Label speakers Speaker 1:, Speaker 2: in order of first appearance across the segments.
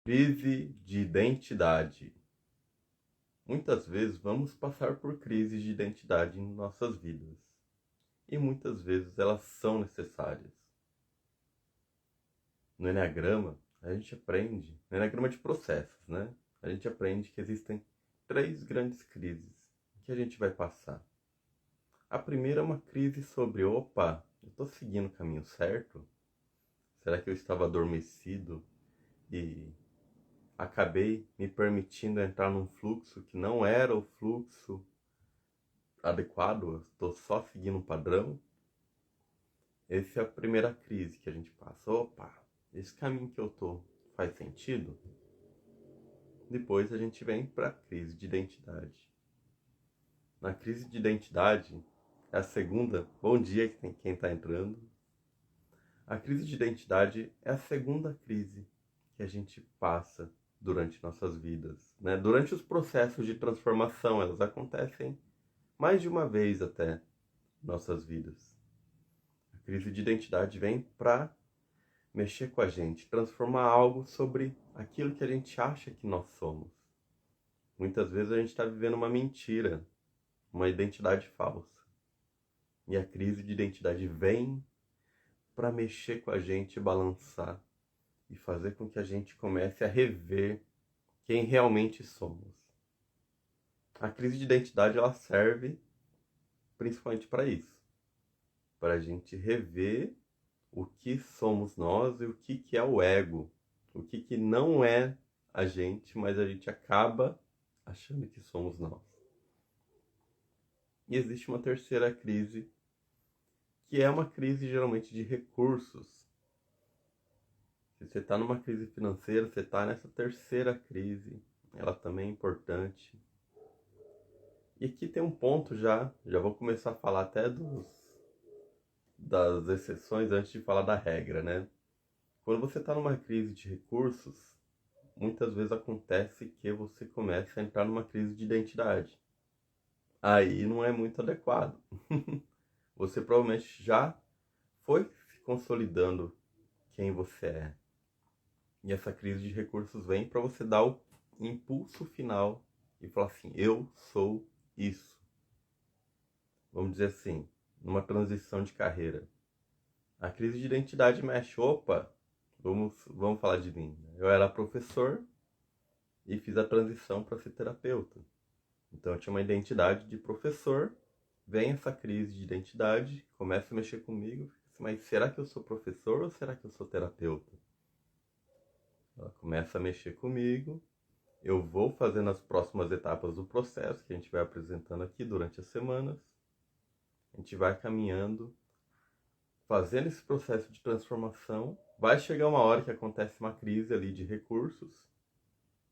Speaker 1: Crise de identidade. Muitas vezes vamos passar por crises de identidade em nossas vidas. E muitas vezes elas são necessárias. No Enneagrama, a gente aprende, no Enneagrama de processos, né? A gente aprende que existem 3 grandes crises que a gente vai passar. A primeira é uma crise sobre, opa, eu estou seguindo o caminho certo? Será que eu estava adormecido e acabei me permitindo entrar num fluxo que não era o fluxo adequado, eu estou só seguindo um padrão? Essa é a primeira crise que a gente passa. Opa, esse caminho que eu tô faz sentido? Depois a gente vem para a crise de identidade. Na crise de identidade, é a segunda. Bom dia quem está entrando. A crise de identidade é a segunda crise que a gente passa durante nossas vidas, né? Durante os processos de transformação, elas acontecem mais de uma vez até em nossas vidas. A crise de identidade vem para mexer com a gente, transformar algo sobre aquilo que a gente acha que nós somos. Muitas vezes a gente está vivendo uma mentira, uma identidade falsa. E a crise de identidade vem para mexer com a gente, balançar e fazer com que a gente comece a rever quem realmente somos. A crise de identidade ela serve principalmente para isso, para a gente rever o que somos nós e o que é o ego, o que não é a gente, mas a gente acaba achando que somos nós. E existe uma terceira crise, que é uma crise geralmente de recursos. Se você está numa crise financeira, você está nessa terceira crise, ela também é importante. E aqui tem um ponto já vou começar a falar até das exceções antes de falar da regra, né? Quando você está numa crise de recursos, muitas vezes acontece que você começa a entrar numa crise de identidade. Aí não é muito adequado. Você provavelmente já foi se consolidando quem você é. E essa crise de recursos vem para você dar o impulso final e falar assim: eu sou isso. Vamos dizer assim, numa transição de carreira. A crise de identidade mexe, opa, vamos falar de mim. Eu era professor e fiz a transição para ser terapeuta. Então eu tinha uma identidade de professor, vem essa crise de identidade, começa a mexer comigo, mas será que eu sou professor ou será que eu sou terapeuta? Ela começa a mexer comigo, eu vou fazendo as próximas etapas do processo, que a gente vai apresentando aqui durante as semanas, a gente vai caminhando, fazendo esse processo de transformação, vai chegar uma hora que acontece uma crise ali de recursos,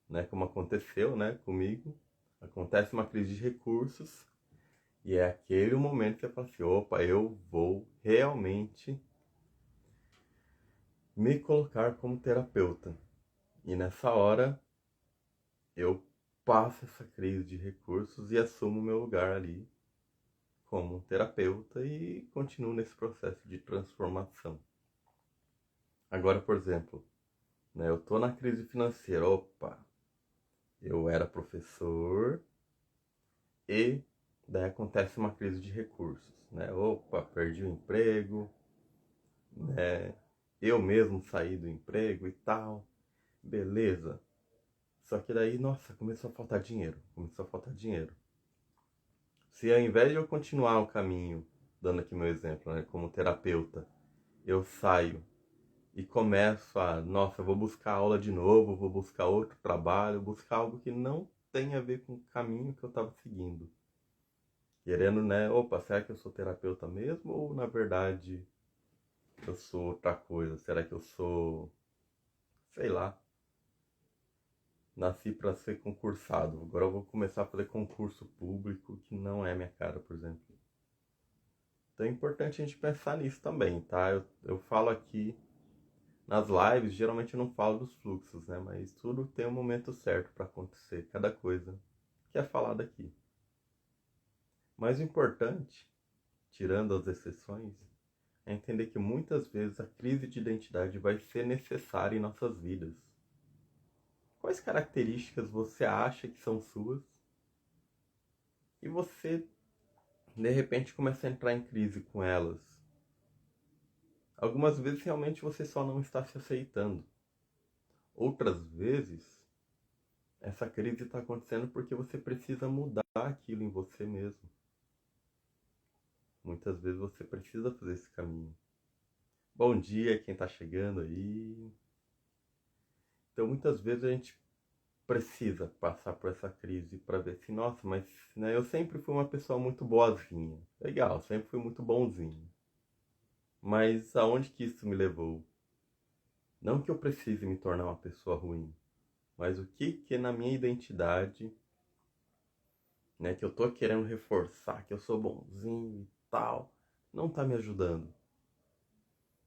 Speaker 1: né, como aconteceu, né, comigo, acontece uma crise de recursos, e é aquele momento que eu falo assim, opa, eu vou realmente me colocar como terapeuta. E nessa hora, eu passo essa crise de recursos e assumo o meu lugar ali como um terapeuta e continuo nesse processo de transformação. Agora, por exemplo, né, eu estou na crise financeira, opa, eu era professor e daí acontece uma crise de recursos, né? Opa, perdi o emprego, né? Eu mesmo saí do emprego e tal, beleza. Só que daí, nossa, começou a faltar dinheiro, começou a faltar dinheiro. Se ao invés de eu continuar o caminho, dando aqui meu exemplo, né, como terapeuta, eu saio e começo a, nossa, eu vou buscar aula de novo, vou buscar outro trabalho, buscar algo que não tem a ver com o caminho que eu estava seguindo. Querendo, né, opa, será que eu sou terapeuta mesmo ou na verdade eu sou outra coisa? Será que eu sou, sei lá, nasci para ser concursado. Agora eu vou começar a fazer concurso público, que não é minha cara, por exemplo. Então é importante a gente pensar nisso também, tá? Eu falo aqui nas lives, geralmente eu não falo dos fluxos, né? Mas tudo tem um momento certo para acontecer, cada coisa que é falada aqui. Mas o importante, tirando as exceções, é entender que muitas vezes a crise de identidade vai ser necessária em nossas vidas. quais características você acha que são suas e você, de repente, começa a entrar em crise com elas. Algumas vezes realmente você só não está se aceitando. Outras vezes, essa crise está acontecendo porque você precisa mudar aquilo em você mesmo. Muitas vezes você precisa fazer esse caminho. Bom dia, quem está chegando aí. Então, muitas vezes a gente precisa passar por essa crise para ver se, nossa, mas né, eu sempre fui uma pessoa muito boazinha. Legal, sempre fui muito bonzinho. Mas aonde que isso me levou? Não que eu precise me tornar uma pessoa ruim, mas o que na minha identidade, né, que eu tô querendo reforçar que eu sou bonzinho e tal, não tá me ajudando.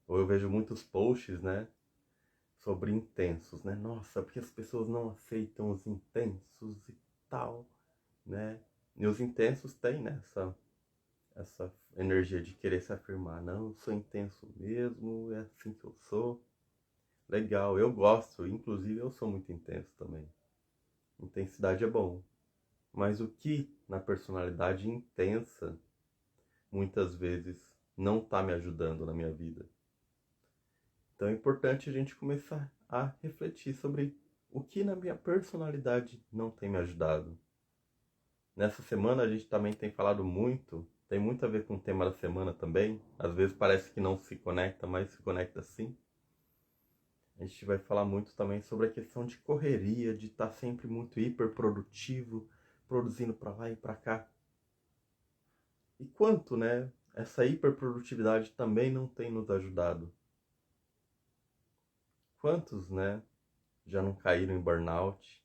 Speaker 1: Ou eu vejo muitos posts, né, sobre intensos, né? Nossa, porque as pessoas não aceitam os intensos e tal, né? E os intensos têm, né, essa energia de querer se afirmar. Não, eu sou intenso mesmo, é assim que eu sou. Legal, eu gosto, inclusive eu sou muito intenso também. Intensidade é bom. Mas o que na personalidade intensa muitas vezes não está me ajudando na minha vida? Então é importante a gente começar a refletir sobre o que na minha personalidade não tem me ajudado. Nessa semana a gente também tem falado muito, tem muito a ver com o tema da semana também. Às vezes parece que não se conecta, mas se conecta sim. A gente vai falar muito também sobre a questão de correria, de estar sempre muito hiperprodutivo, produzindo para lá e para cá. E quanto, né, essa hiperprodutividade também não tem nos ajudado. Quantos, né, já não caíram em burnout?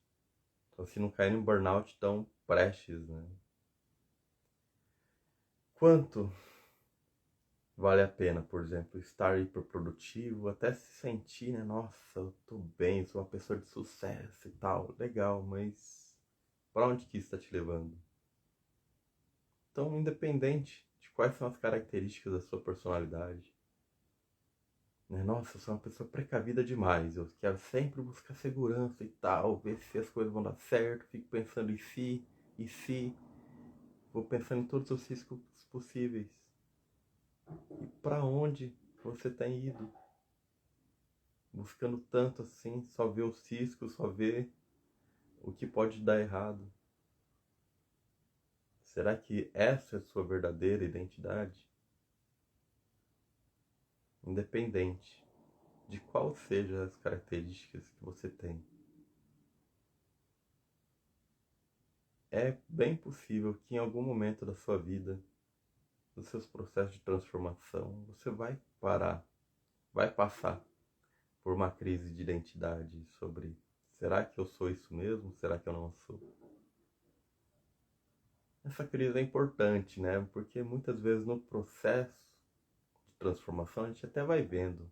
Speaker 1: Ou se não caíram em burnout, estão prestes, né? Quanto vale a pena, por exemplo, estar hiperprodutivo, até se sentir, né, nossa, eu tô bem, sou uma pessoa de sucesso e tal, legal, mas para onde que isso está te levando? Então, independente de quais são as características da sua personalidade, né? Nossa, eu sou uma pessoa precavida demais, eu quero sempre buscar segurança e tal, ver se as coisas vão dar certo, fico pensando em si, e se, vou pensando em todos os riscos possíveis. E para onde você tem ido? Buscando tanto assim, só ver os riscos, só ver o que pode dar errado. Será que essa é a sua verdadeira identidade? Independente de qual sejam as características que você tem. É bem possível que em algum momento da sua vida, nos seus processos de transformação, você vai parar, vai passar por uma crise de identidade sobre: será que eu sou isso mesmo? Será que eu não sou? Essa crise é importante, né? Porque muitas vezes no processo de transformação a gente até vai vendo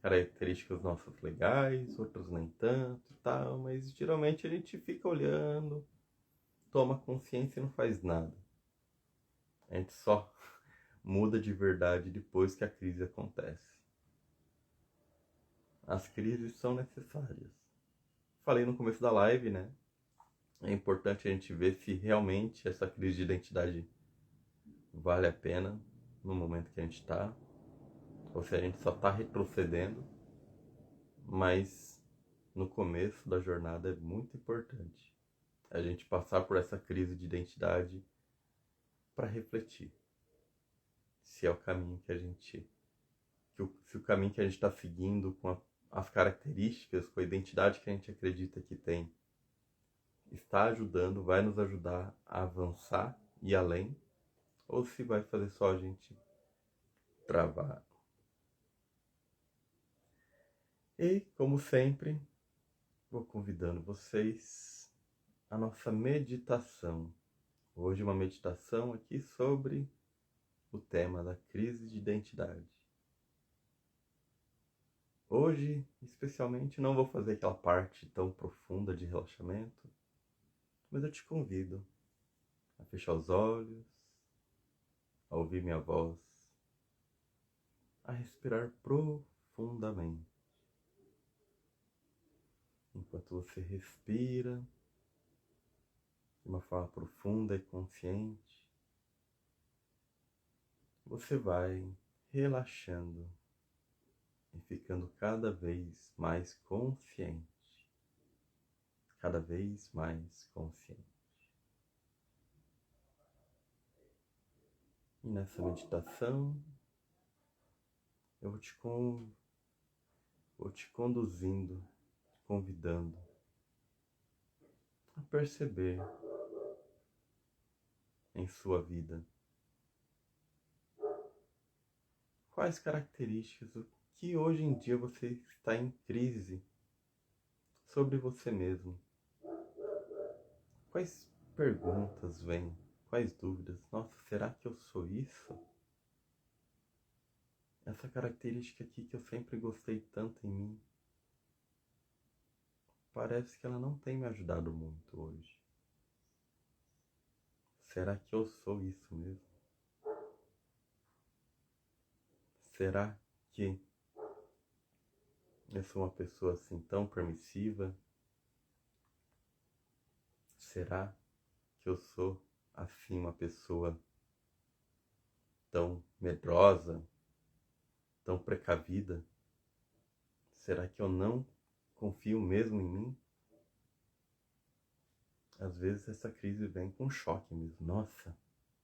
Speaker 1: características nossas legais, outras nem tanto e tal, mas geralmente a gente fica olhando, toma consciência e não faz nada. A gente só muda de verdade depois que a crise acontece. As crises são necessárias. Falei no começo da live, né? É importante a gente ver se realmente essa crise de identidade vale a pena no momento que a gente está, ou se a gente só está retrocedendo. Mas no começo da jornada é muito importante a gente passar por essa crise de identidade para refletir se é o caminho que a gente, se o caminho que a gente está seguindo com as características, com a identidade que a gente acredita que tem, está ajudando, vai nos ajudar a avançar e além, ou se vai fazer só a gente travar. E, como sempre, vou convidando vocês à nossa meditação. Hoje uma meditação aqui sobre o tema da crise de identidade. Hoje, especialmente, não vou fazer aquela parte tão profunda de relaxamento, mas eu te convido a fechar os olhos, a ouvir minha voz, a respirar profundamente. enquanto você respira de uma forma profunda e consciente, você vai relaxando e ficando cada vez mais consciente, cada vez mais consciente. E nessa meditação, eu vou te conduzindo, convidando a perceber em sua vida quais características, o que hoje em dia você está em crise sobre você mesmo. Quais perguntas vêm? Quais dúvidas? Nossa, será que eu sou isso? Essa característica aqui que eu sempre gostei tanto em mim, parece que ela não tem me ajudado muito hoje. Será que eu sou isso mesmo? Será que eu sou uma pessoa assim tão permissiva? Será que eu sou assim uma pessoa tão medrosa, tão precavida? Será que eu não confio mesmo em mim? Às vezes essa crise vem com choque mesmo. Nossa,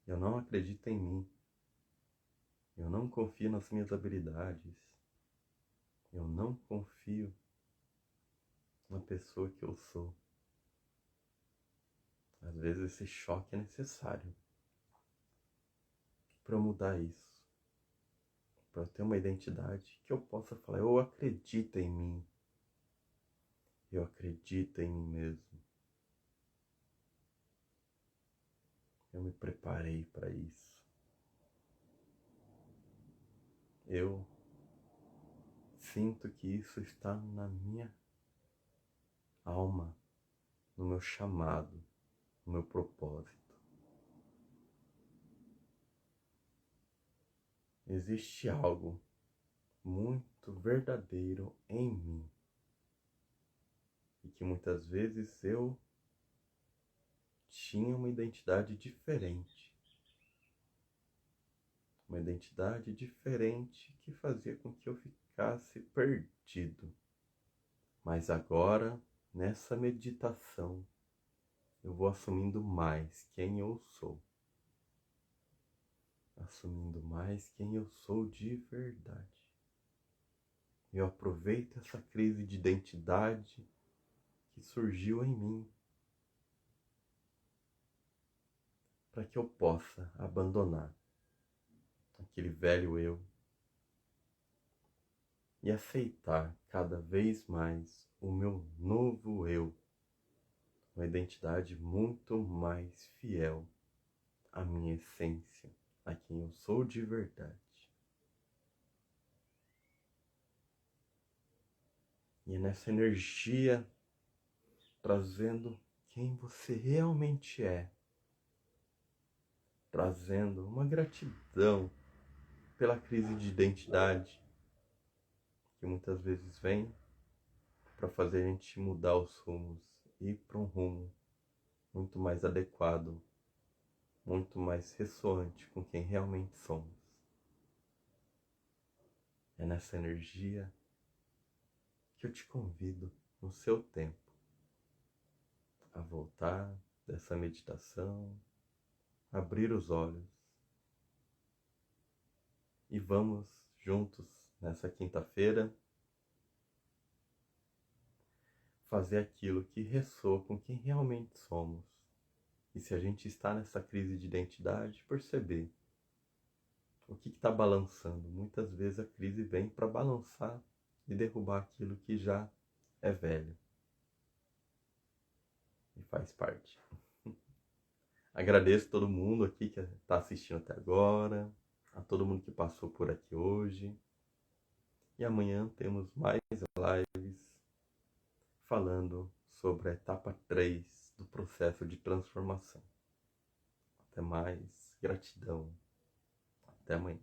Speaker 1: eu não acredito em mim. Eu não confio nas minhas habilidades. Eu não confio na pessoa que eu sou. Às vezes esse choque é necessário para eu mudar isso. Para eu ter uma identidade que eu possa falar, eu acredito em mim. Eu acredito em mim mesmo. Eu me preparei para isso. Eu sinto que isso está na minha alma, no meu chamado, no meu propósito. Existe algo muito verdadeiro em mim e que muitas vezes eu tinha uma identidade diferente. Uma identidade diferente que fazia com que eu ficasse perdido. Mas agora, nessa meditação, eu vou assumindo mais quem eu sou. Assumindo mais quem eu sou de verdade. Eu aproveito essa crise de identidade que surgiu em mim para que eu possa abandonar aquele velho eu e aceitar cada vez mais o meu novo eu, uma identidade muito mais fiel à minha essência, a quem eu sou de verdade. E é nessa energia, trazendo quem você realmente é, trazendo uma gratidão pela crise de identidade que muitas vezes vem para fazer a gente mudar os rumos e ir para um rumo muito mais adequado, muito mais ressoante com quem realmente somos. É nessa energia que eu te convido, no seu tempo, a voltar dessa meditação, abrir os olhos e vamos juntos nessa quinta-feira fazer aquilo que ressoa com quem realmente somos. E se a gente está nessa crise de identidade, perceber o que está balançando. Muitas vezes a crise vem para balançar e derrubar aquilo que já é velho e faz parte. Agradeço todo mundo aqui que está assistindo até agora, a todo mundo que passou por aqui hoje. E amanhã temos mais lives falando sobre a etapa 3 do processo de transformação. Até mais, gratidão. Até amanhã.